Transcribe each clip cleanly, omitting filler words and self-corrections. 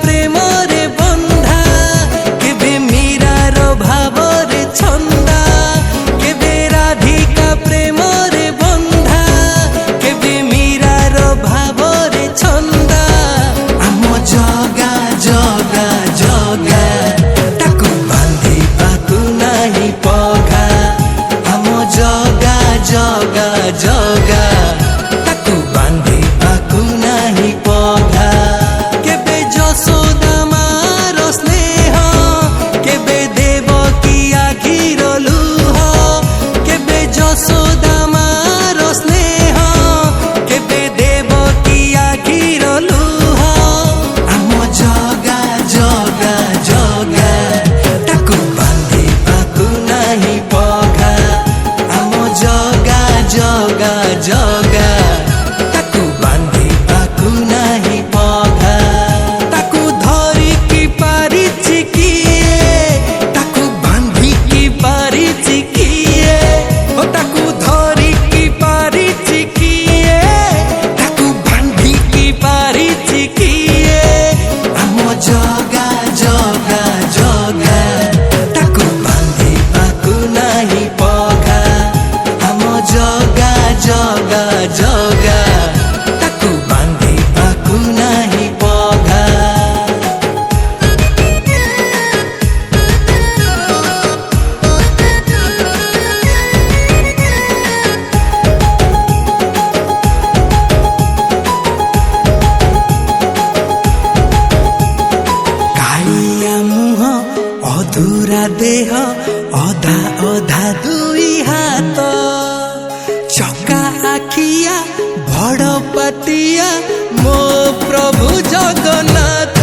प्रेम रे बंधा केबे मीरार भाव रे छंदा केबे राधिका प्रेम रे बंधा केबे मीरार भाव रे छंदा आम जगा जगा जगा ताकू बांधी पाकू नहीं पघा आम जगा जगा जगा ताकू बांधी पाकू नहीं पघा केबे यशोदा मार स्नेह केबे देवकी आखिर लुह केबे यशोदा मार स्नेह केबे देवकी आखिर लुह आम जगा जगा जगा ताकू बांधी पाकू नहीं पघा आम जगा जगा जगा ताकू बांधी पाकू नहीं पघा ताकू धरी की पारिछि किए ताकू बांधी की पारिछि किए ओ ताकू धरी की पारिछि किए ताकू बांधी की पारिछि किए आम जगा जगा जगा ताकू बांधी पाकू नहीं पघा आम जगा जगा जगा ताकू बांधी पाकू नहीं पघा कालिया मुह अधूरा देह अधा अधा दुई हाथ चका आखिया बड़ पातिया मो प्रभु जगन्नाथ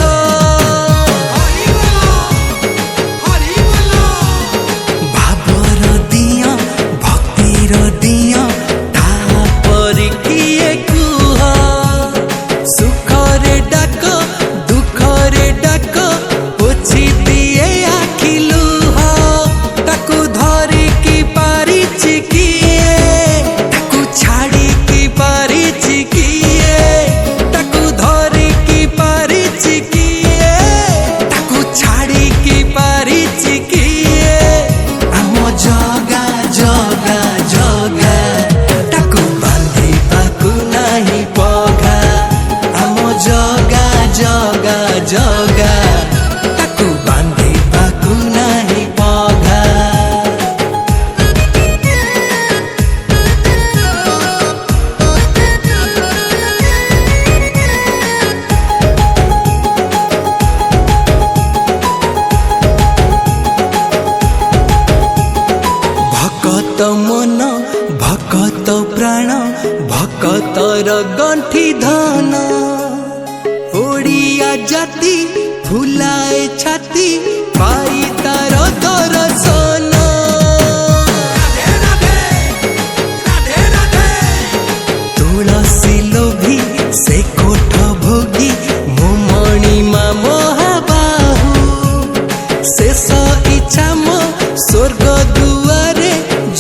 भावर दिया भक्तिर दिया तापर किए कुह सुखरे डाक दुखरे डाक पोछि दिए आखि लुह ताकू धरी की पारिछि किए ताकू छाड़ी की पारिछि किए ताकू धरी की पारिछि किए ताकू छाड़ी की पारिछि किए आम जगा जगा जगा ताकू बांधी पाकू नहीं पघा आम जगा जगा जगा ताकू बांधी पाकू नहीं पघा भकत मन भकत प्राण भकतर गंठी धन ओडिया जाति फुलाए छाती पाई तार दर्शन तुलसी लोभी से कोठ भोगी मो मणिमा महाबाहु शेष इच्छा मो स्वर्ग दुआरे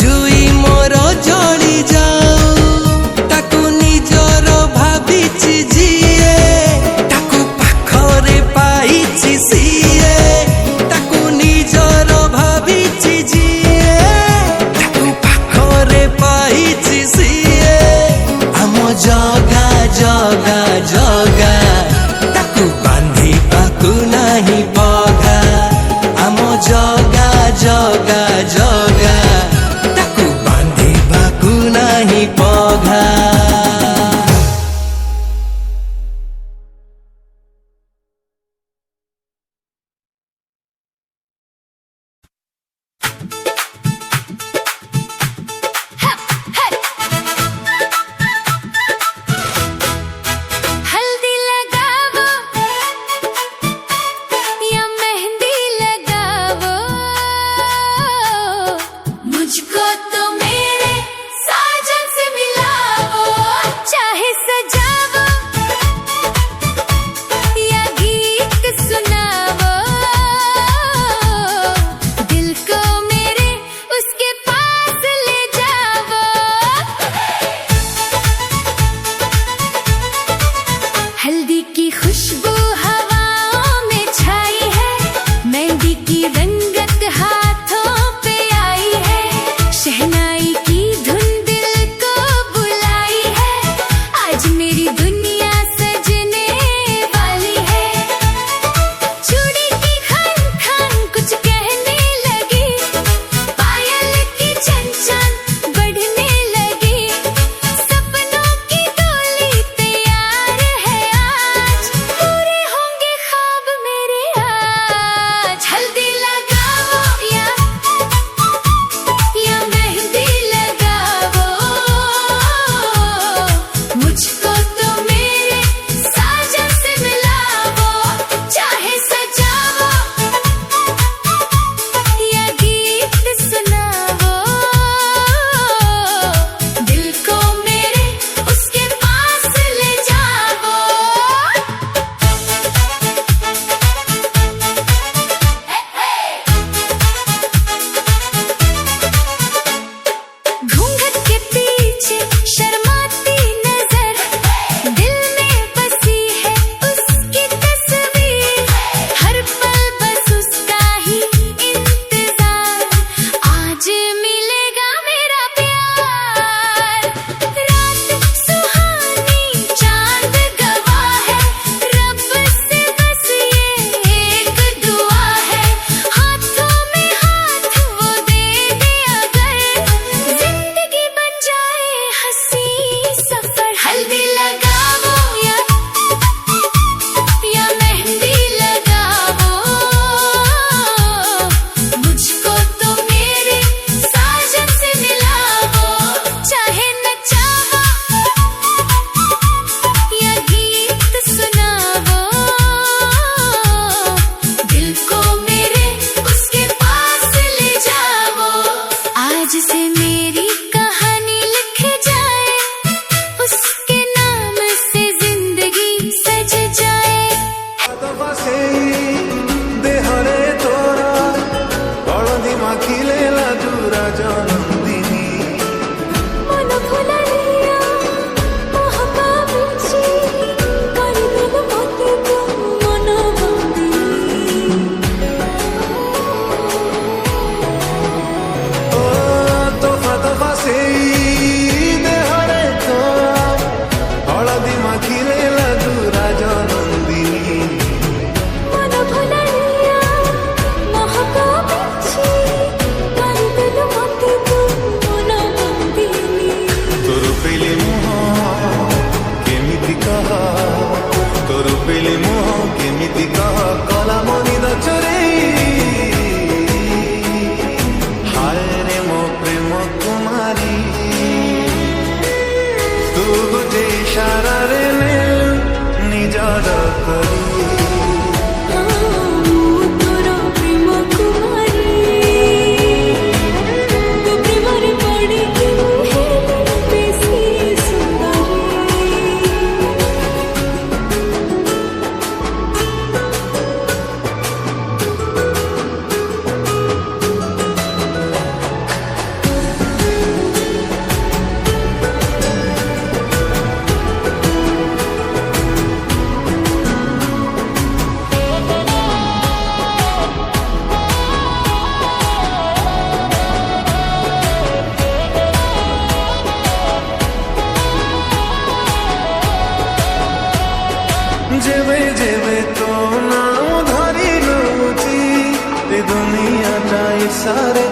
जुई मोर जली जाऊ ताकू निजर भाविछि जिए ताकू पाखरे पाइछि सिए ताकू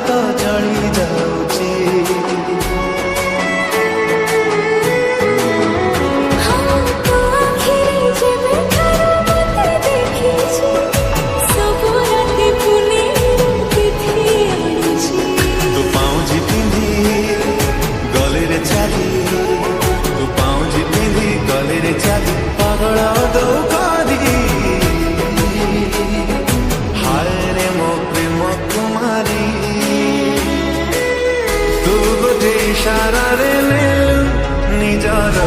तो जली जाऊची पागल दो हाय रे मो प्रेम कुमारी तू गोटे इशारा रे निजार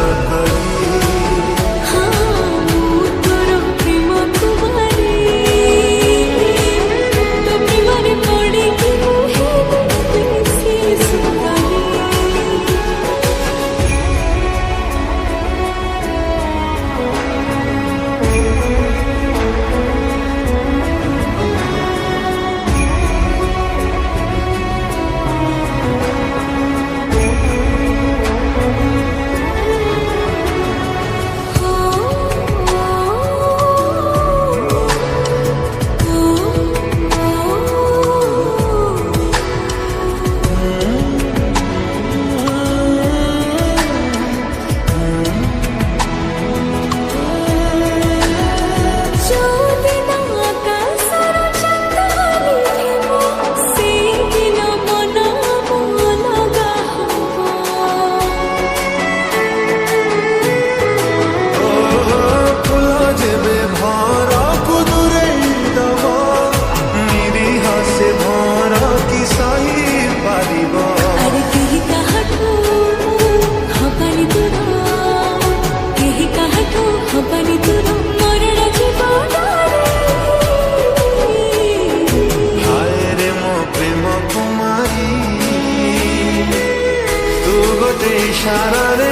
इशारा रे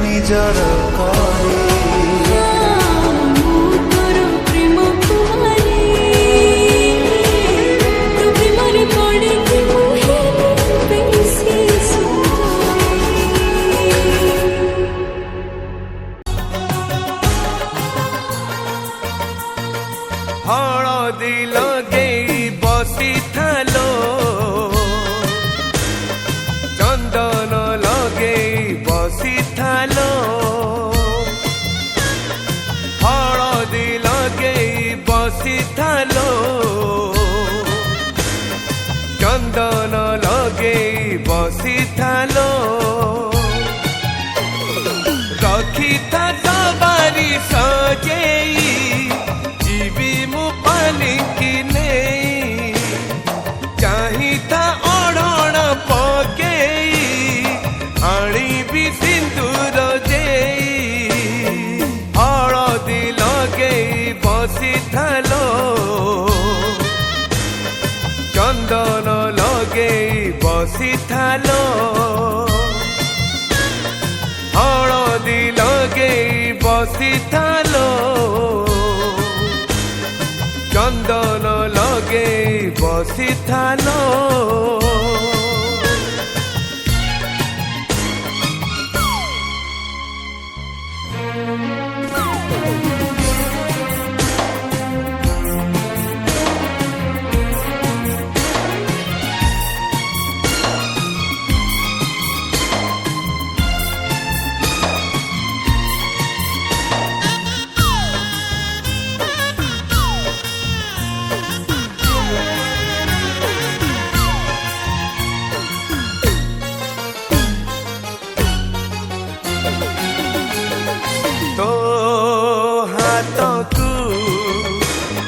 निजार करे प्रेम कुमारी तू प्रेम पड़े हलदी लगे बसी थालो चंदन लगे बसी थालो हलदी लगे बसी थालो चंदन लगे बसी थालो रखी था सवारी सजेई जीवी मु पालिकी नहीं चाही था ओढ़ण पकेई आणी भी सिंदूर जेई हलदी लगे बसी थालो चंदन लगे बसी थालो हलदी लगे बसी थालो चंदन लगे बसी थालो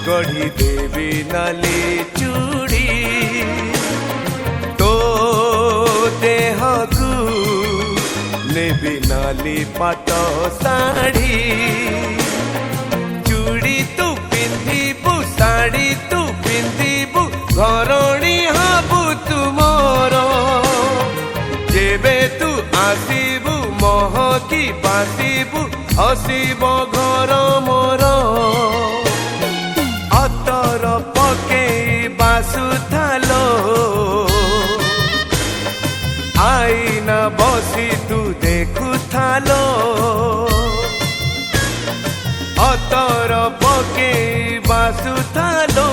गढ़ी देवी नाली चूड़ी तो देह को नेबी नाली पाट साड़ी चूड़ी तू पिंधिबु साड़ी तू पिंधिबु घरणी हबु तुमर जेबे तू आसीबु महकी बासीबु हसीब घर मोर अतर पकेई बासुथालो आईना बसी तू देखुथालो अतर पकेई बासुथालो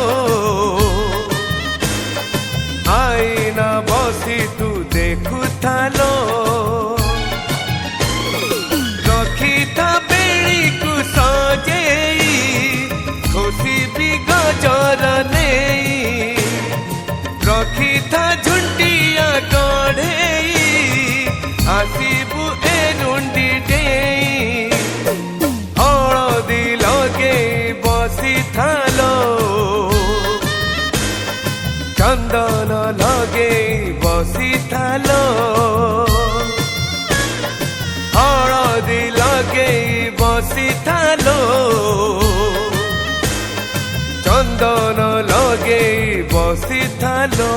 ବସିଥା ଝୁଣ୍ଟିଆ କଢ଼େଇ ଆସିବୁ ଏ ରୁଣ୍ଡି ଡେଇଁ ହଳଦୀ ଲଗେଇ ବସିଥାଲୋ ଚନ୍ଦନ ଲଗେଇ ବସିଥାଲୋ ହଳଦୀ ଲଗେଇ ବସିଥାଲୋ ଚନ୍ଦନ ଲଗେଇ ବସିଥାଲୋ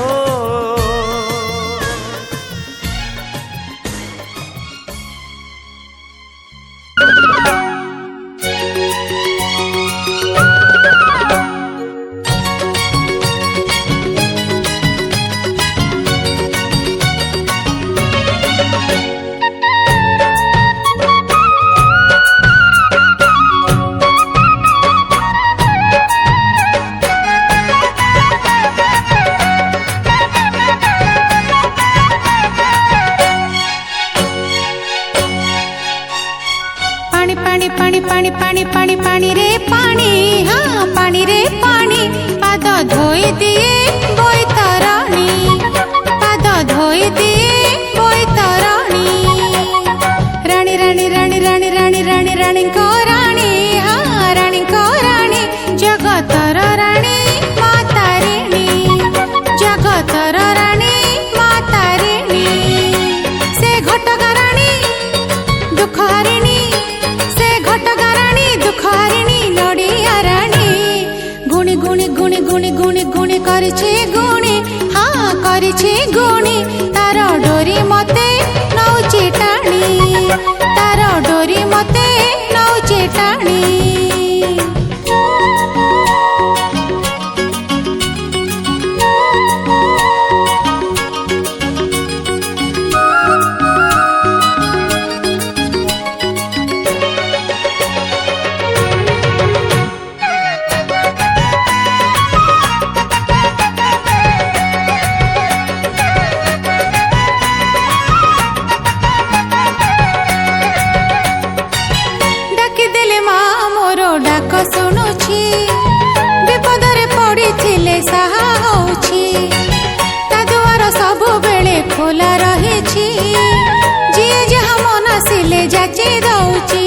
पानी रे पानी हाँ पानी रे पानी पाद धोई दिए बैतरणी पाद धोई दिए बैतरणी रानी रानी रानी रानी रानी रानी रानी को रानी हाँ रानी को रानी जगतर रानी माता ऋणी जगतर रानी माता ऋणी से घटगा रानी दुख हरिणी से घटगा दुखारिणी नड़िया रानी गुणी गुणी गुणी गुणी गुणी गुणी करिछे गुणी हाँ करिछे गुणी तार डोरी मते नौचे टाणी तार डोरी मते नौचे टाणी ଶୁଣୁଛି ବିପଦରେ ପଡ଼ିଥିଲେ ସାହା ହଉଛି ତା ଦୁଆର ସବୁବେଳେ ଖୋଲା ରହିଛି ଯିଏ ଯାହା ମନସିଲେ ଯାଚି ଦଉଛି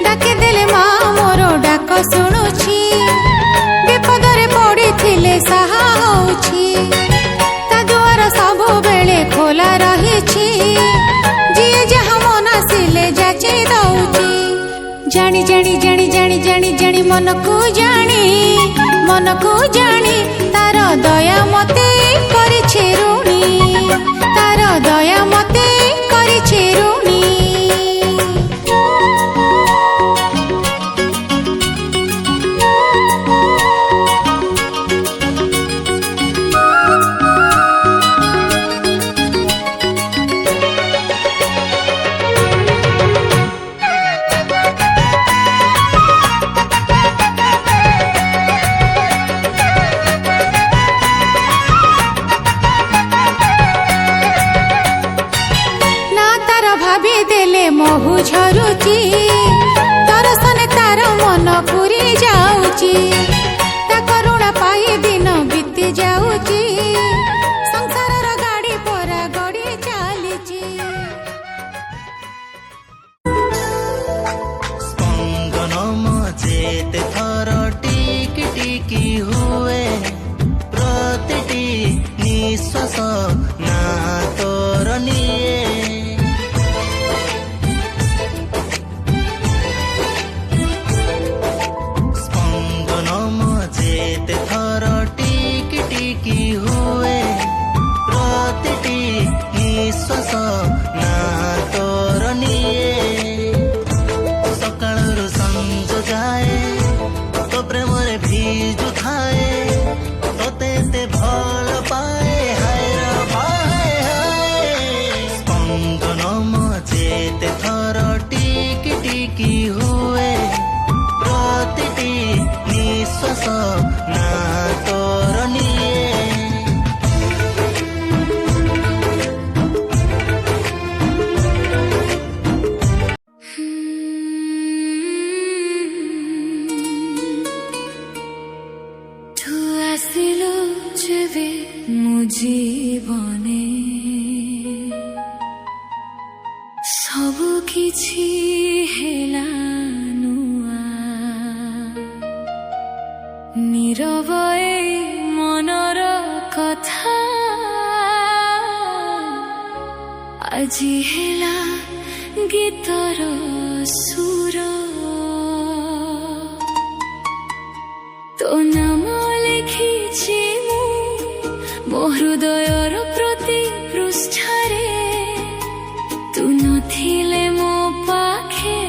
ଡାକିଦେଲେ ମା ମୋର ଡାକ ଶୁଣୁଛି ବିପଦରେ ପଡ଼ିଥିଲେ ସାହା ହଉଛି ତା ଦୁଆର ସବୁବେଳେ ଖୋଲା ରହିଛି ଯିଏ ଯାହା ମନସିଲେ ଯାଚି ଦଉଛି ଜାଣି ଜାଣି ଜାଣି ଜାଣି ଜାଣି ଜାଣି ମନକୁ ଜାଣି ତାର ଦୟା ମତେ କରିଛି ଋଣୀ ତାର ଦୟା ମତେ କରିଛି ଋଣୀ महु झरुची दर्शन तार मन पूरी जाऊची ता करुणा पाई दिन बीती जाऊची संसार गाड़ी परा गड़ी चालीची स्पंदन मजेते थर टिकी टिकी हुए प्रतिटी निश्वास ना तोर निये हुए प्रतिटी निश्वास ना तोर निये सकाळु संज जाए तो प्रेम रे भीजु थाए तोते ते भल पाए हाय रे हाय हाय स्पंदन मजेते थर टिकी टिकी हुए प्रतिटी निश्वास ना तोर निये ଯେବେ ମୋ ଜୀବନେ ସବୁ କିଛି ହେଲା ନୂଆ নীরব এই মনৰ কথা আজি হেলা গীতৰ সুৰ তো নাম লেখিছি ମୋ ହୃଦୟର ପ୍ରତି ପୃଷ୍ଠରେ ତୁ ନଥିଲେ ମୋ ପାଖେ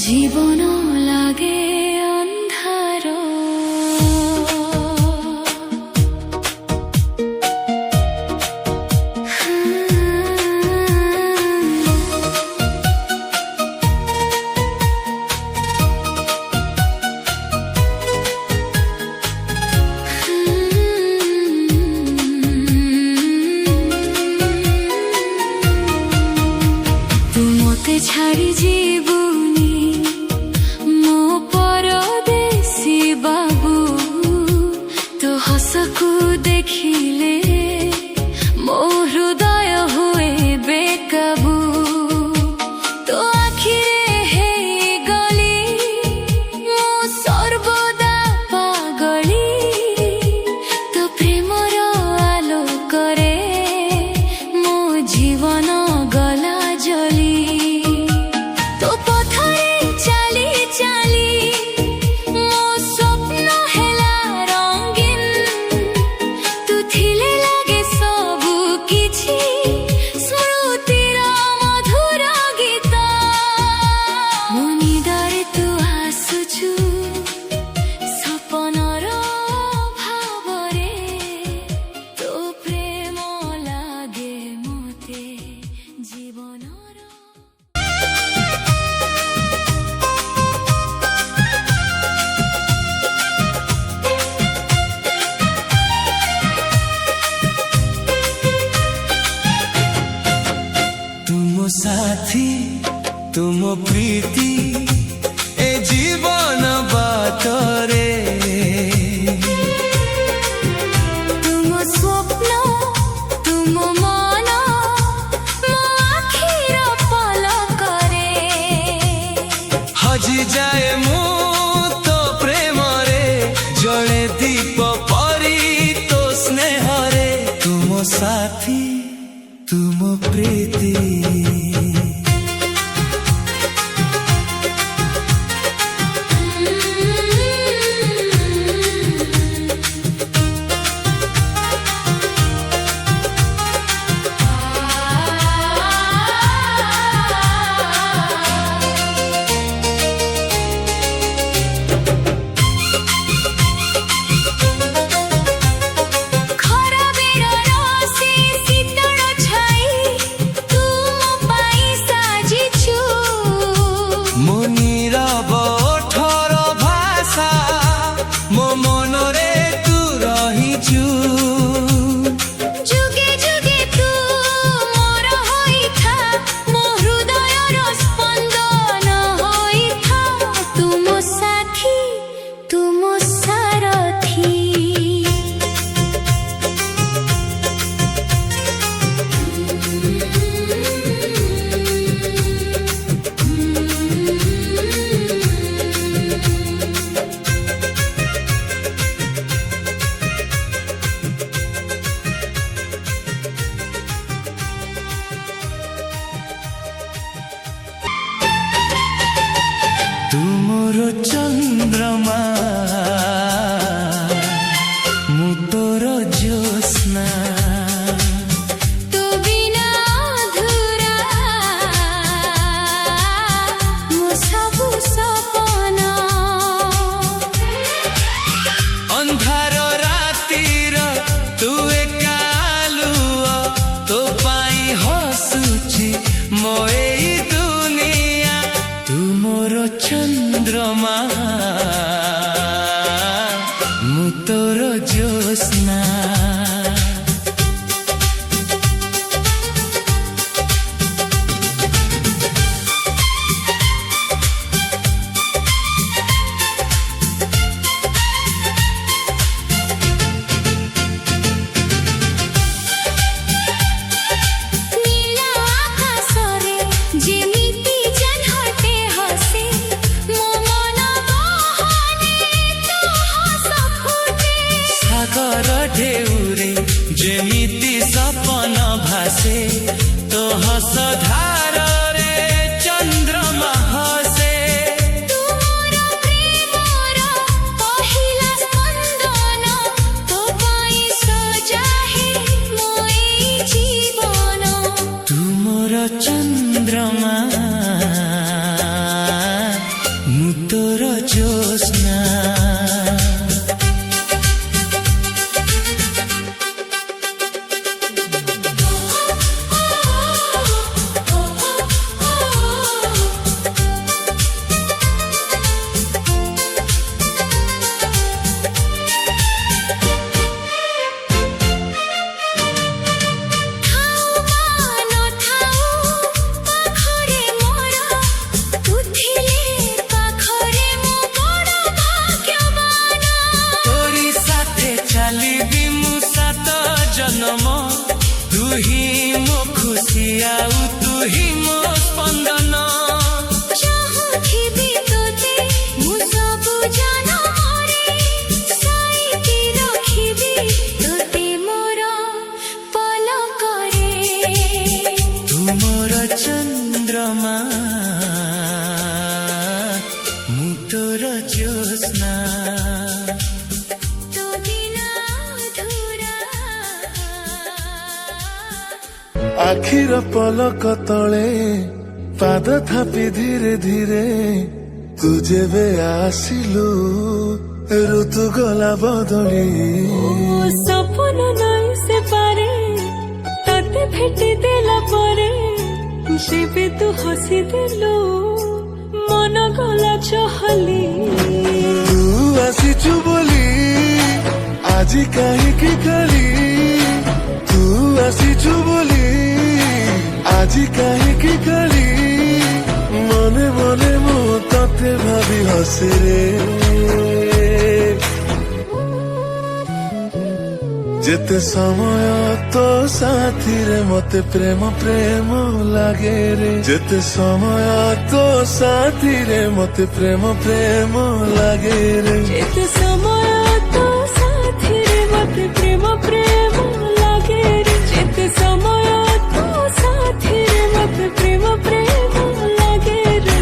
ଜୀବନ ଲାଗେ ଅନ୍ଧାର ছাড়ি জীবনী মো পরদেশী বাবু তো হসকু দেখিলে মো হৃদয় হুয়ে বেকাবু তো আখিরে হেই গলি মো সর্বদা পাগলি তো প্রেমর আলোকরে মো জীবন গলা জলি সাথী তুম প্রীতি এ জীবন বাতরে তুম স্বপ্ন তুম মন মো আখির পলকরে হজি যায় মু তো প্রেমরে জলে দীপ পরি তো স্নেহরে তুম সাথী তুম প্রীতি तुमरो चंद्रमा मु तोर ज्योत्स्ना तो बिना अधूरा मो सबु सपना अंधार रातिर तू एकालुआ तो पाई हसुची मो एई दुनिया तुमरो चंद्रमा मु तोर ज्योत्स्ना জ্যোৎস্না तू ही मो खुशी आउ तू ही मो स्पंदन चाहुथिबी तोते मु सबु जान मोरे साईती रखिबी तोते मोर पलकरे तू मोर चंद्रमा मु तोर ज्योत्स्ना तो बिना अधूरा आखिर पलक तले पाद थापी धीरे धीरे तू जेबे आसिलु ऋतु गला बदली सपन नाई से पारे तते भेटी देला परे जेबे तू हसी देलु मन गला चहली तू आसिचु बोली आजी काहीकि कली तू आसिचु बोली आजी काहीकि कली मने मने मु तते भाबी हसे रे जेते समय तो साथी रे मते प्रेम प्रेम लागे रे जेते समय तो साथी रे मते प्रेम प्रेम लागे रे जेते समय तो साथी रे मते प्रेम प्रेम लागे रे जेते समय तो साथी रे मते प्रेम प्रेम लागे रे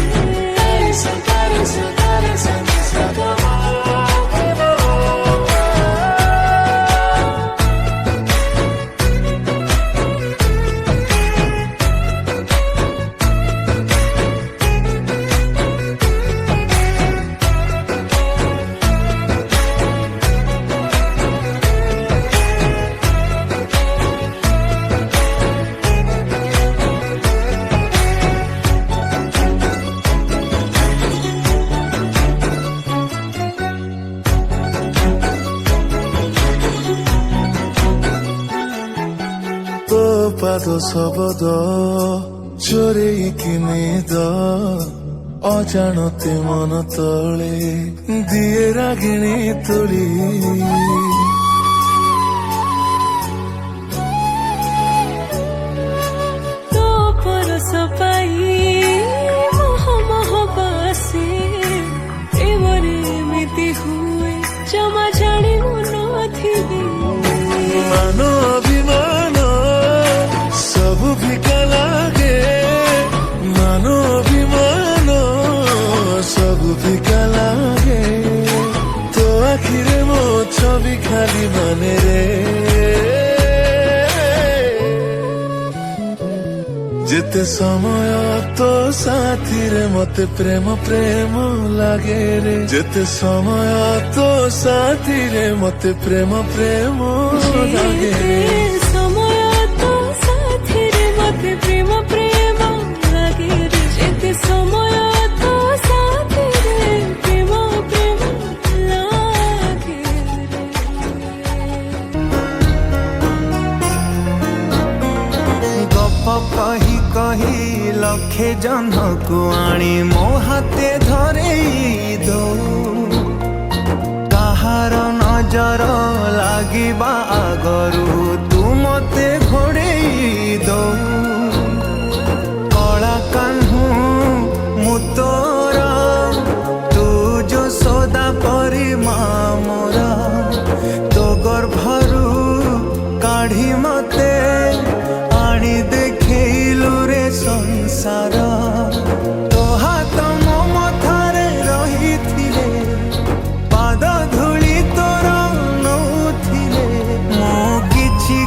तो पाद शब्द चोरेଇକି ନିଦ ଅଜାଣତେ ମନ ତଳେ ଦିଏ ରାଗିଣୀ ତୋଳି तो परस पाई मोह मोह बासे एवरे एमिति हुए जमा जानी नथिबी मान अभिमान ସବୁ ଫିକା ଲାଗେ ମାନ ଅଭିମାନ ସବୁ ଫିକା ଲାଗେ ତୋ ଆଖିରେ ମୋ ଛବି ଖାଲି ମାନେ ରେ ଯେତେ ସମୟ ତୋ ସାଥିରେ ମତେ ପ୍ରେମ ପ୍ରେମ ଲାଗେ ରେ ଯେତେ ସମୟ ତୋ ସାଥିରେ ମତେ ପ୍ରେମ ପ୍ରେମ ଲାଗେ ରେ समय तो साथी रे मते प्रेम प्रेम लागे रे जेते समय तो साथी रे प्रेम प्रेम लागे रे गप कही कही लक्षे जनकु आणी मो हाथे धरेई दऊ काहार नजर लागिबा आगरू तू मते घोड़ेई दऊ कला कान्हू मु तोरा तू जो सदा परी मोरा तो गर्भरू काढ़ी मते आनी देखैलु रे संसार तो हाथ मो मथारे रहिथिले पाद धूली तोर नौथिले मो किछि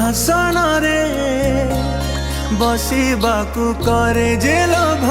आसनरे बसिबाकु करे जे लोभ